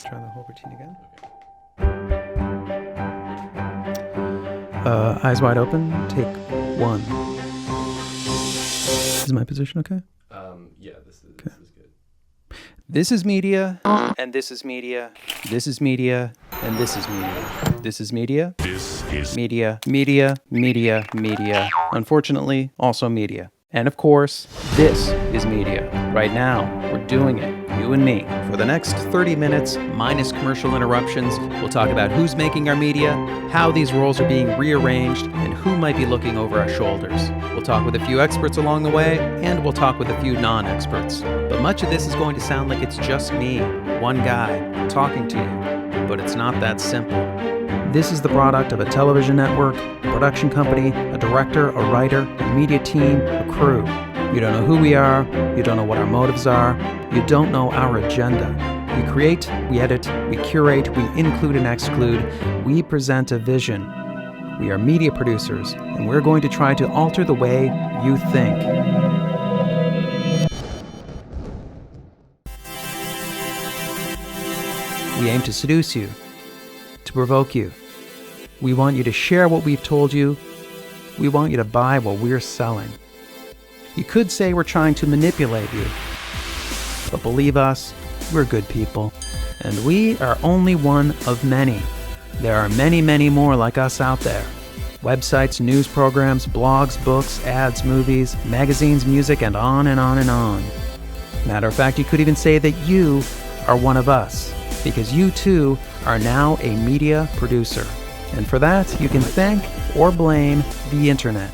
Try the whole routine again. Eyes wide open. Take 1. Is my position okay? Yeah, this is good. This is media, and this is media. This is media, and this is media. This is media. This is Media, media, media, media. Unfortunately, also media. And of course, this is media. Right now, we're doing it, you and me. For the next 30 minutes, minus commercial interruptions, we'll talk about who's making our media, how these roles are being rearranged, and who might be looking over our shoulders. We'll talk with a few experts along the way, and we'll talk with a few non-experts. But much of this is going to sound like it's just me, one guy, talking to you. But it's not that simple. This is the product of a television network, a production company, a director, a writer, a media team, a crew. You don't know who we are, you don't know what our motives are, you don't know our agenda. We create, we edit, we curate, we include and exclude, we present a vision. We are media producers, and we're going to try to alter the way you think. We aim to seduce you, to provoke you. We want you to share what we've told you. We want you to buy what we're selling. You could say we're trying to manipulate you. But believe us, we're good people. And we are only one of many. There are many, many more like us out there. Websites, news programs, blogs, books, ads, movies, magazines, music, and on and on and on. Matter of fact, you could even say that you are one of us, because you too are now a media producer. And for that, you can thank or blame the internet.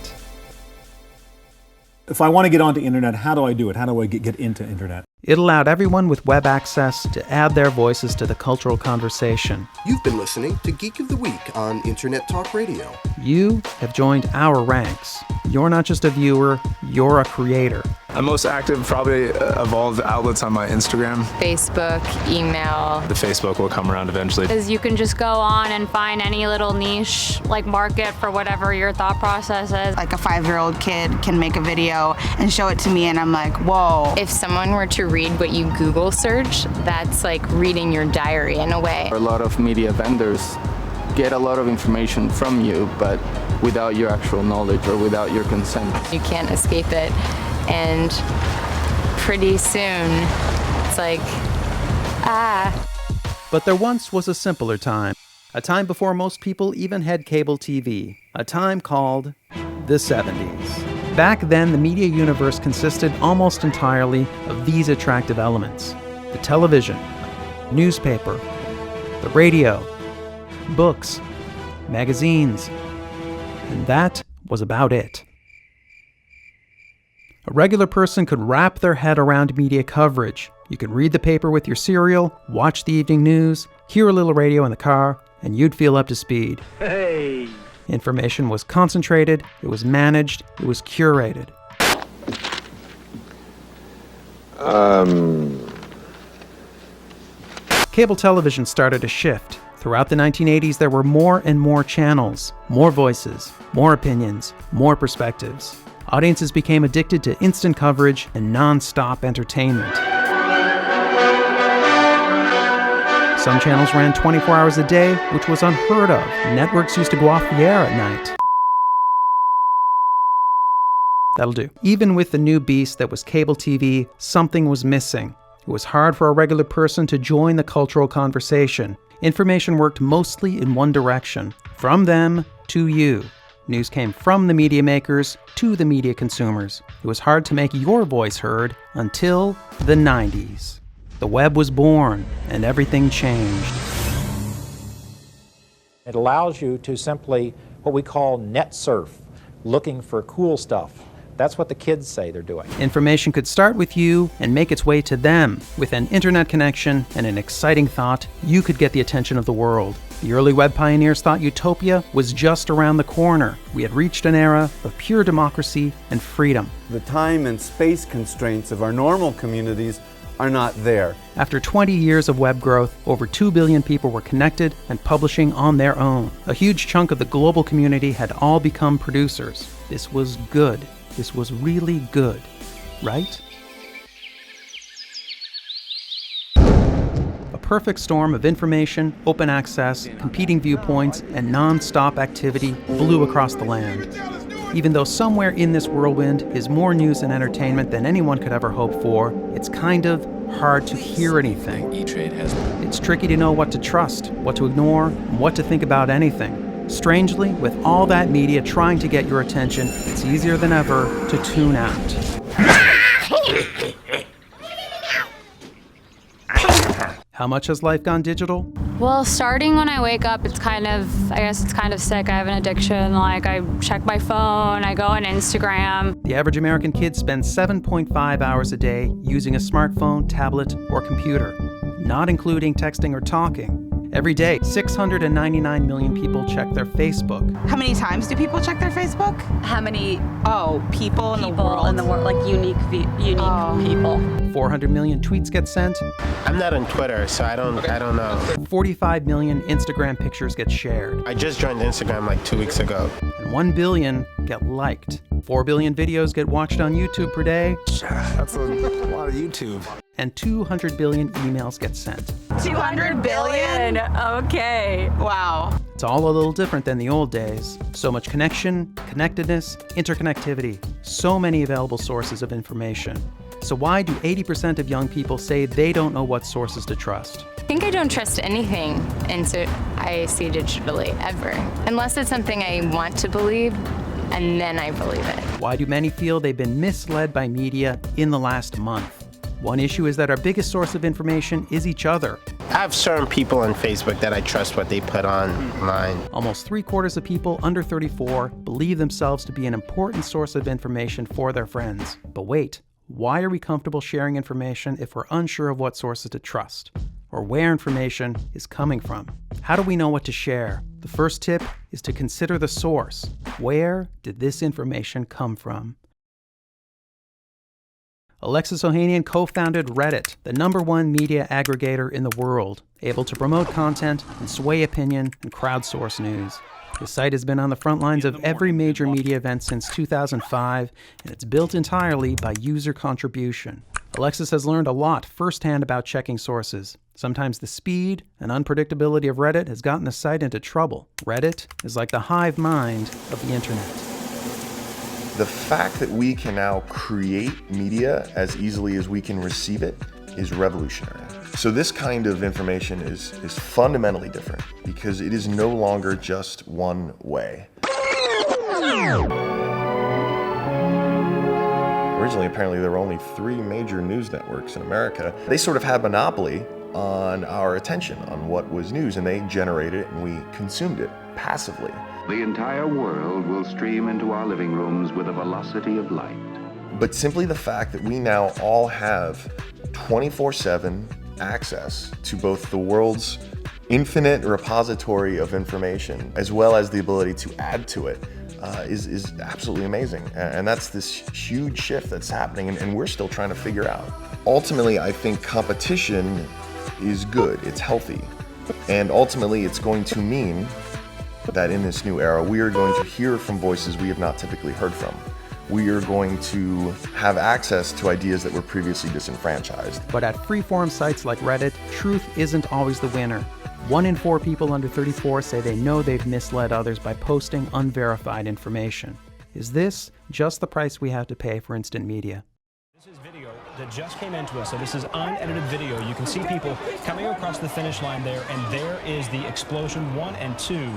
If I want to get onto internet, how do I do it? How do I get into internet? It allowed everyone with web access to add their voices to the cultural conversation. You've been listening to Geek of the Week on Internet Talk Radio. You have joined our ranks. You're not just a viewer, you're a creator. I'm most active probably of all the outlets on my Instagram. Facebook, email. The Facebook will come around eventually. Because you can just go on and find any little niche, like market for whatever your thought process is. Like a 5-year-old kid can make a video and show it to me and I'm like, whoa. If someone were to read what you Google search, that's like reading your diary in a way. A lot of media vendors get a lot of information from you, but without your actual knowledge or without your consent. You can't escape it, and pretty soon it's like, But there once was a simpler time, a time before most people even had cable TV, a time called the 70s. Back then, the media universe consisted almost entirely of these attractive elements: the television, newspaper, the radio, books, magazines, and that was about it. A regular person could wrap their head around media coverage. You could read the paper with your cereal, watch the evening news, hear a little radio in the car, and you'd feel up to speed. Hey! Information was concentrated, it was managed, it was curated. Cable television started to shift. Throughout the 1980s, there were more and more channels, more voices, more opinions, more perspectives. Audiences became addicted to instant coverage and non-stop entertainment. Some channels ran 24 hours a day, which was unheard of. Networks used to go off the air at night. That'll do. Even with the new beast that was cable TV, something was missing. It was hard for a regular person to join the cultural conversation. Information worked mostly in one direction, from them to you. News came from the media makers to the media consumers. It was hard to make your voice heard until the 90s. The web was born, and everything changed. It allows you to simply, what we call net surf, looking for cool stuff. That's what the kids say they're doing. Information could start with you and make its way to them. With an internet connection and an exciting thought, you could get the attention of the world. The early web pioneers thought utopia was just around the corner. We had reached an era of pure democracy and freedom. The time and space constraints of our normal communities are not there. After 20 years of web growth, over 2 billion people were connected and publishing on their own. A huge chunk of the global community had all become producers. This was good. This was really good, right? A perfect storm of information, open access, competing viewpoints, and non-stop activity blew across the land. Even though somewhere in this whirlwind is more news and entertainment than anyone could ever hope for, it's kind of hard to hear anything. It's tricky to know what to trust, what to ignore, and what to think about anything. Strangely, with all that media trying to get your attention, it's easier than ever to tune out. How much has life gone digital? Well, starting when I wake up, it's kind of sick. I have an addiction. Like, I check my phone, I go on Instagram. The average American kid spends 7.5 hours a day using a smartphone, tablet, or computer, not including texting or talking. Every day, 699 million people check their Facebook. How many times do people check their Facebook? How many people in the world, like unique people. 400 million tweets get sent. I'm not on Twitter, so I don't know. 45 million Instagram pictures get shared. I just joined Instagram like 2 weeks ago. And 1 billion get liked. 4 billion videos get watched on YouTube per day. That's a lot of YouTube. And 200 billion emails get sent. 200 billion? Okay. Wow. It's all a little different than the old days. So much connection, connectedness, interconnectivity, so many available sources of information. So why do 80% of young people say they don't know what sources to trust? I think I don't trust anything I see digitally, ever. Unless it's something I want to believe, and then I believe it. Why do many feel they've been misled by media in the last month? One issue is that our biggest source of information is each other. I have certain people on Facebook that I trust what they put online. Almost 3/4 of people under 34 believe themselves to be an important source of information for their friends. But wait, why are we comfortable sharing information if we're unsure of what sources to trust, or where information is coming from? How do we know what to share? The first tip is to consider the source. Where did this information come from? Alexis Ohanian co-founded Reddit, the #1 media aggregator in the world, able to promote content and sway opinion and crowdsource news. The site has been on the front lines of every major media event since 2005, and it's built entirely by user contribution. Alexis has learned a lot firsthand about checking sources. Sometimes the speed and unpredictability of Reddit has gotten the site into trouble. Reddit is like the hive mind of the internet. The fact that we can now create media as easily as we can receive it is revolutionary. So this kind of information is fundamentally different because it is no longer just one way. Originally, apparently, there were only 3 major news networks in America. They sort of had monopoly on our attention, on what was news, and they generated it and we consumed it passively. The entire world will stream into our living rooms with the velocity of light. But simply the fact that we now all have 24/7 access to both the world's infinite repository of information, as well as the ability to add to it, is absolutely amazing. And that's this huge shift that's happening, and we're still trying to figure out. Ultimately, I think competition is good, it's healthy. And ultimately, it's going to mean that in this new era, we are going to hear from voices we have not typically heard from. We are going to have access to ideas that were previously disenfranchised. But at freeform sites like Reddit, truth isn't always the winner. 1 in 4 people under 34 say they know they've misled others by posting unverified information. Is this just the price we have to pay for instant media? This is video that just came into us, so this is unedited video. You can see people coming across the finish line there, and there is the explosion 1 and 2.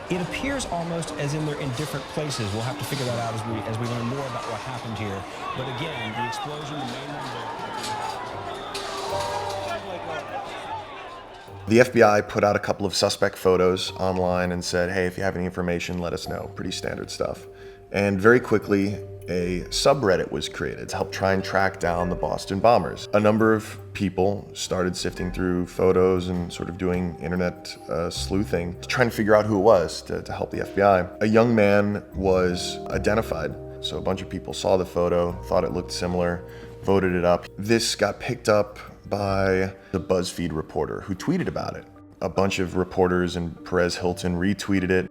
It appears almost as in they're in different places. We'll have to figure that out as we learn more about what happened here. But again, the explosion, the main one there. The FBI put out a couple of suspect photos online and said, hey, if you have any information, let us know. Pretty standard stuff. And very quickly, a subreddit was created to help try and track down the Boston bombers. A number of people started sifting through photos and sort of doing internet sleuthing, trying to figure out who it was to help the FBI. A young man was identified. So a bunch of people saw the photo, thought it looked similar, voted it up. This got picked up by the BuzzFeed reporter who tweeted about it. A bunch of reporters and Perez Hilton retweeted it.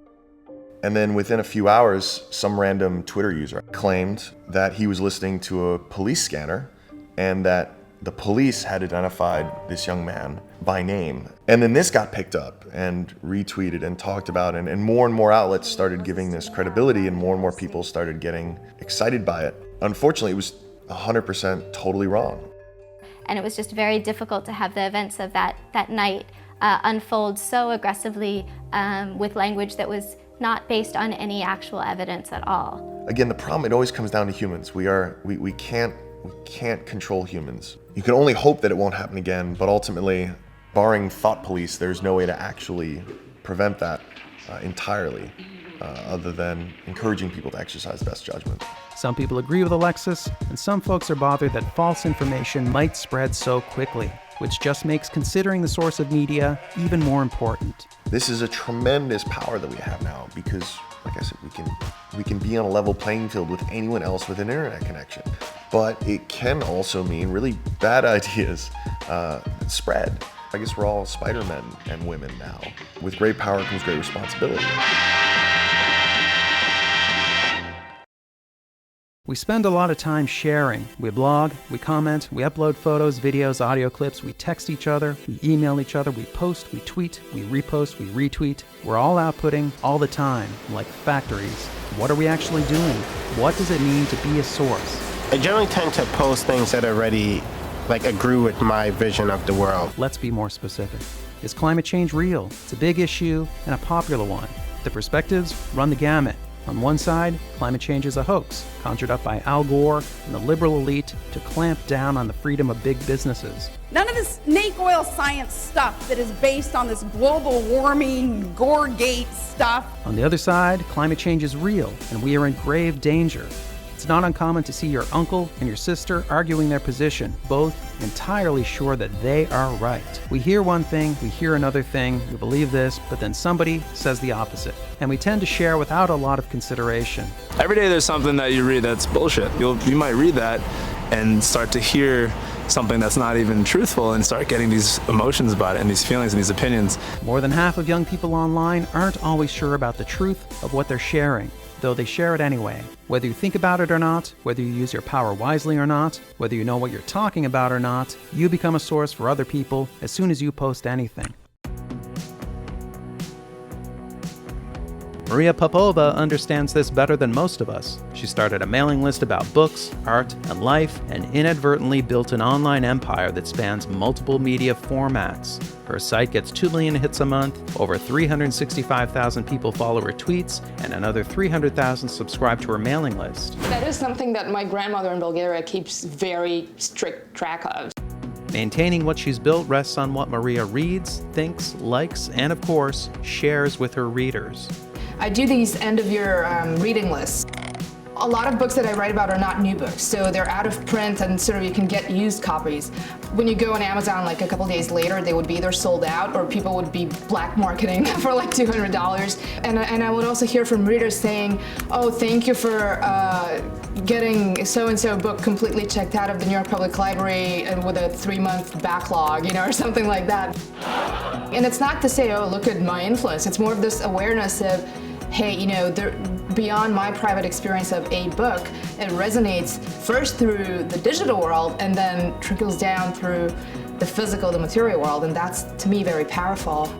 And then within a few hours, some random Twitter user claimed that he was listening to a police scanner and that the police had identified this young man by name. And then this got picked up and retweeted and talked about, and more outlets started giving this credibility, and more people started getting excited by it. Unfortunately, it was 100% totally wrong. And it was just very difficult to have the events of that night unfold so aggressively with language that was not based on any actual evidence at all. Again, the problem, it always comes down to humans. We can't control humans. You can only hope that it won't happen again, but ultimately, barring thought police, there's no way to actually prevent that entirely, other than encouraging people to exercise best judgment. Some people agree with Alexis, and some folks are bothered that false information might spread so quickly, which just makes considering the source of media even more important. This is a tremendous power that we have now because, like I said, we can be on a level playing field with anyone else with an internet connection. But it can also mean really bad ideas spread. I guess we're all Spider-Men and women now. With great power comes great responsibility. We spend a lot of time sharing. We blog, we comment, we upload photos, videos, audio clips, we text each other, we email each other, we post, we tweet, we repost, we retweet. We're all outputting all the time, like factories. What are we actually doing? What does it mean to be a source? I generally tend to post things that already agree with my vision of the world. Let's be more specific. Is climate change real? It's a big issue and a popular one. The perspectives run the gamut. On one side, climate change is a hoax, conjured up by Al Gore and the liberal elite to clamp down on the freedom of big businesses. None of this snake oil science stuff that is based on this global warming, Gore-gate stuff. On the other side, climate change is real, and we are in grave danger. It's not uncommon to see your uncle and your sister arguing their position, both entirely sure that they are right. We hear one thing, we hear another thing, we believe this, but then somebody says the opposite. And we tend to share without a lot of consideration. Every day there's something that you read that's bullshit. You might read that and start to hear something that's not even truthful and start getting these emotions about it and these feelings and these opinions. More than half of young people online aren't always sure about the truth of what they're sharing, though they share it anyway. Whether you think about it or not, whether you use your power wisely or not, whether you know what you're talking about or not, you become a source for other people as soon as you post anything. Maria Popova understands this better than most of us. She started a mailing list about books, art, and life, and inadvertently built an online empire that spans multiple media formats. Her site gets 2 million hits a month, over 365,000 people follow her tweets, and another 300,000 subscribe to her mailing list. That is something that my grandmother in Bulgaria keeps very strict track of. Maintaining what she's built rests on what Maria reads, thinks, likes, and of course, shares with her readers. I do these end-of-year reading lists. A lot of books that I write about are not new books, so they're out of print and sort of you can get used copies. When you go on Amazon like a couple days later, they would be either sold out or people would be black marketing for like $200. And I would also hear from readers saying, oh, thank you for getting so-and-so book completely checked out of the New York Public Library and with a 3-month backlog, or something like that. And it's not to say, oh, look at my influence. It's more of this awareness of, hey, beyond my private experience of a book, it resonates first through the digital world and then trickles down through the physical, the material world, and that's, to me, very powerful.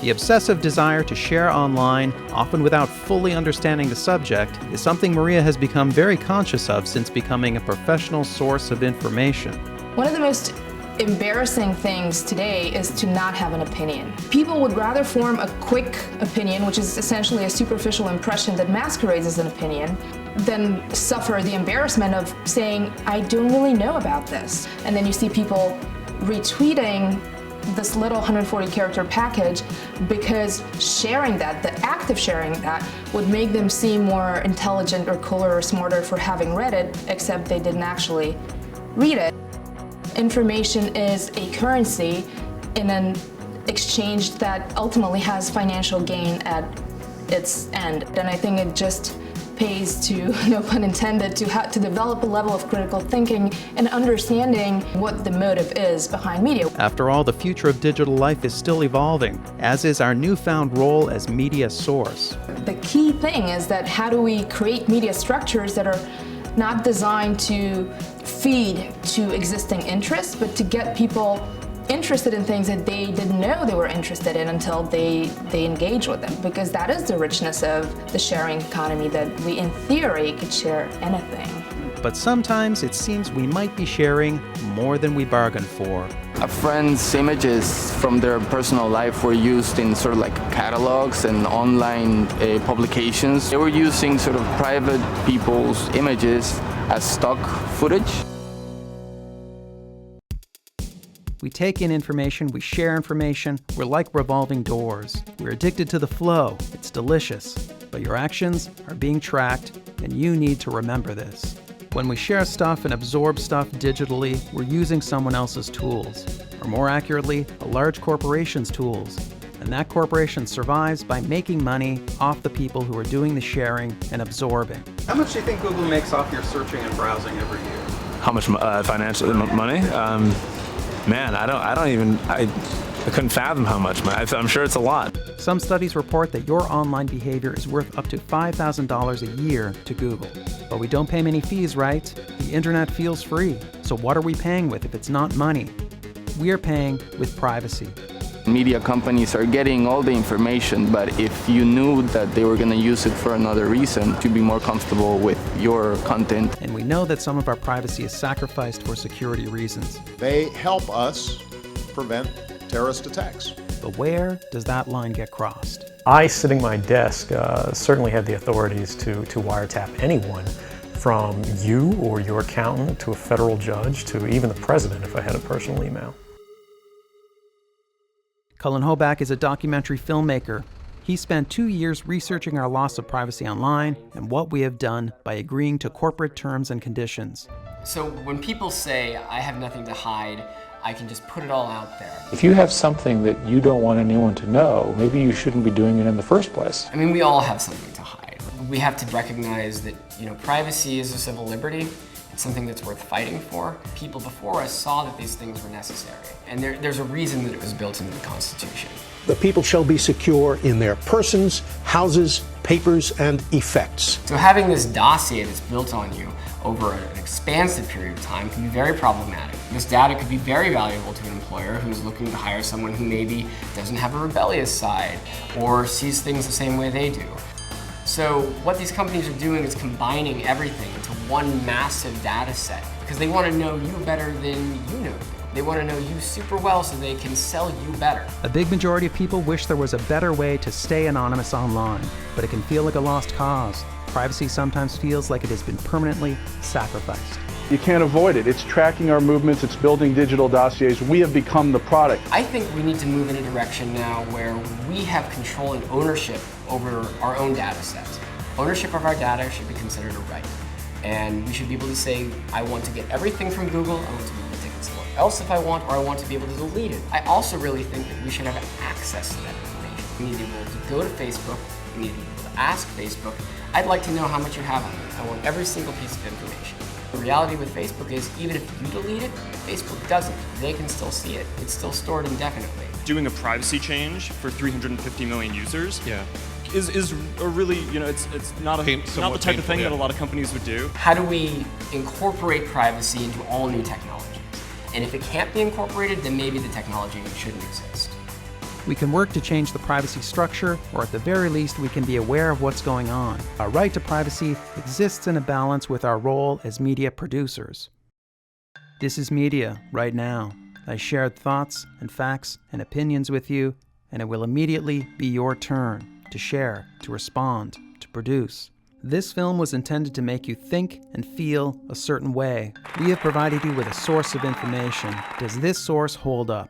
The obsessive desire to share online, often without fully understanding the subject, is something Maria has become very conscious of since becoming a professional source of information. One of the most embarrassing things today is to not have an opinion. People would rather form a quick opinion, which is essentially a superficial impression that masquerades as an opinion, than suffer the embarrassment of saying, I don't really know about this. And then you see people retweeting this little 140-character package because sharing that, the act of sharing that, would make them seem more intelligent or cooler or smarter for having read it, except they didn't actually read it. Information is a currency in an exchange that ultimately has financial gain at its end. And I think it just pays to, no pun intended, to develop a level of critical thinking and understanding what the motive is behind media. After all, the future of digital life is still evolving, as is our newfound role as media source. The key thing is that how do we create media structures that are not designed to feed to existing interests, but to get people interested in things that they didn't know they were interested in until they engage with them, because that is the richness of the sharing economy, that we in theory could share anything. But sometimes it seems we might be sharing more than we bargained for. A friend's images from their personal life were used in sort of like catalogs and online publications. They were using sort of private people's images as stock footage. We take in information, we share information, we're like revolving doors. We're addicted to the flow, it's delicious. But your actions are being tracked, and you need to remember this. When we share stuff and absorb stuff digitally, we're using someone else's tools, or more accurately, a large corporation's tools. And that corporation survives by making money off the people who are doing the sharing and absorbing. How much do you think Google makes off your searching and browsing every year? How much financial money? Man, I couldn't fathom how much money. I'm sure it's a lot. Some studies report that your online behavior is worth up to $5,000 a year to Google. But we don't pay many fees, right? The internet feels free. So what are we paying with if it's not money? We are paying with privacy. Media companies are getting all the information, but if you knew that they were going to use it for another reason, to be more comfortable with your content. And we know that some of our privacy is sacrificed for security reasons. They help us prevent terrorist attacks. But where does that line get crossed? I, sitting at my desk, certainly have the authorities to wiretap anyone, from you or your accountant to a federal judge to even the president if I had a personal email. Cullen Hoback is a documentary filmmaker. He spent 2 years researching our loss of privacy online and what we have done by agreeing to corporate terms and conditions. So when people say, I have nothing to hide, I can just put it all out there. If you have something that you don't want anyone to know, maybe you shouldn't be doing it in the first place. I mean, we all have something to hide. We have to recognize that, privacy is a civil liberty. It's something that's worth fighting for. People before us saw that these things were necessary, and there's a reason that it was built into the Constitution. The people shall be secure in their persons, houses, papers, and effects. So having this dossier that's built on you over an expansive period of time can be very problematic. This data could be very valuable to an employer who's looking to hire someone who maybe doesn't have a rebellious side or sees things the same way they do. So what these companies are doing is combining everything into one massive data set because they want to know you better than you know you. They want to know you super well so they can sell you better. A big majority of people wish there was a better way to stay anonymous online, but it can feel like a lost cause. Privacy sometimes feels like it has been permanently sacrificed. You can't avoid it. It's tracking our movements, it's building digital dossiers. We have become the product. I think we need to move in a direction now where we have control and ownership over our own data sets. Ownership of our data should be considered a right. And we should be able to say, I want to get everything from Google, I want to be able to take it somewhere else if I want, or I want to be able to delete it. I also really think that we should have access to that information. We need to be able to go to Facebook, we need to be able to ask Facebook, I'd like to know how much you have on me. I want every single piece of information. The reality with Facebook is, even if you delete it, Facebook doesn't. They can still see it. It's still stored indefinitely. Doing a privacy change for 350 million users is a really, it's not the type of thing that a lot of companies would do. How do we incorporate privacy into all new technologies? And if it can't be incorporated, then maybe the technology shouldn't exist. We can work to change the privacy structure, or at the very least, we can be aware of what's going on. Our right to privacy exists in a balance with our role as media producers. This is Media, Right Now. I shared thoughts and facts and opinions with you, and it will immediately be your turn to share, to respond, to produce. This film was intended to make you think and feel a certain way. We have provided you with a source of information. Does this source hold up?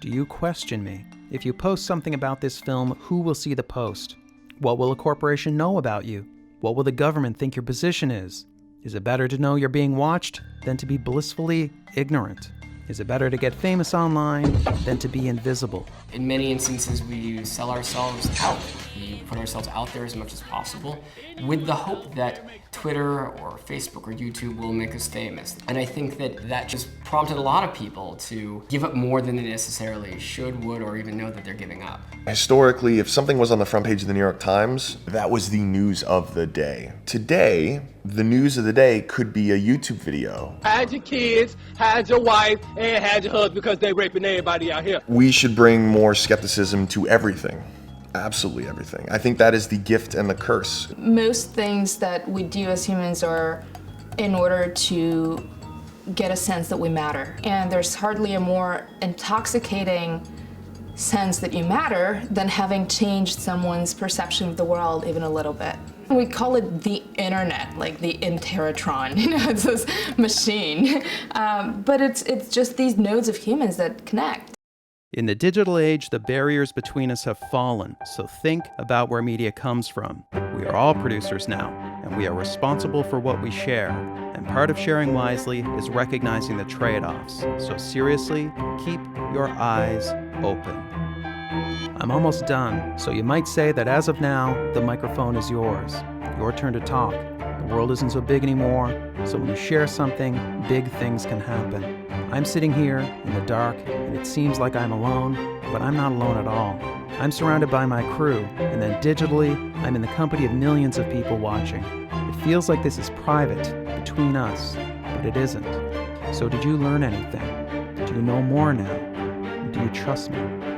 Do you question me? If you post something about this film, who will see the post? What will a corporation know about you? What will the government think your position is? Is it better to know you're being watched than to be blissfully ignorant? Is it better to get famous online than to be invisible? In many instances, we sell ourselves out. We put ourselves out there as much as possible with the hope that Twitter or Facebook or YouTube will make us famous. And I think that just prompted a lot of people to give up more than they necessarily should, would, or even know that they're giving up. Historically, if something was on the front page of the New York Times, that was the news of the day. Today, the news of the day could be a YouTube video. Hide your kids, hide your wife, and hide your husband because they raping everybody out here. We should bring more skepticism to everything. Absolutely everything. I think that is the gift and the curse. Most things that we do as humans are in order to get a sense that we matter. And there's hardly a more intoxicating sense that you matter than having changed someone's perception of the world even a little bit. We call it the internet, like the Interatron, it's this machine. But it's just these nodes of humans that connect. In the digital age, the barriers between us have fallen, so think about where media comes from. We are all producers now, and we are responsible for what we share. And part of sharing wisely is recognizing the trade-offs. So seriously, keep your eyes open. I'm almost done, so you might say that as of now, the microphone is yours. Your turn to talk. The world isn't so big anymore, so when you share something, big things can happen. I'm sitting here in the dark, and it seems like I'm alone, but I'm not alone at all. I'm surrounded by my crew, and then digitally, I'm in the company of millions of people watching. It feels like this is private, between us, but it isn't. So did you learn anything? Do you know more now? Do you trust me?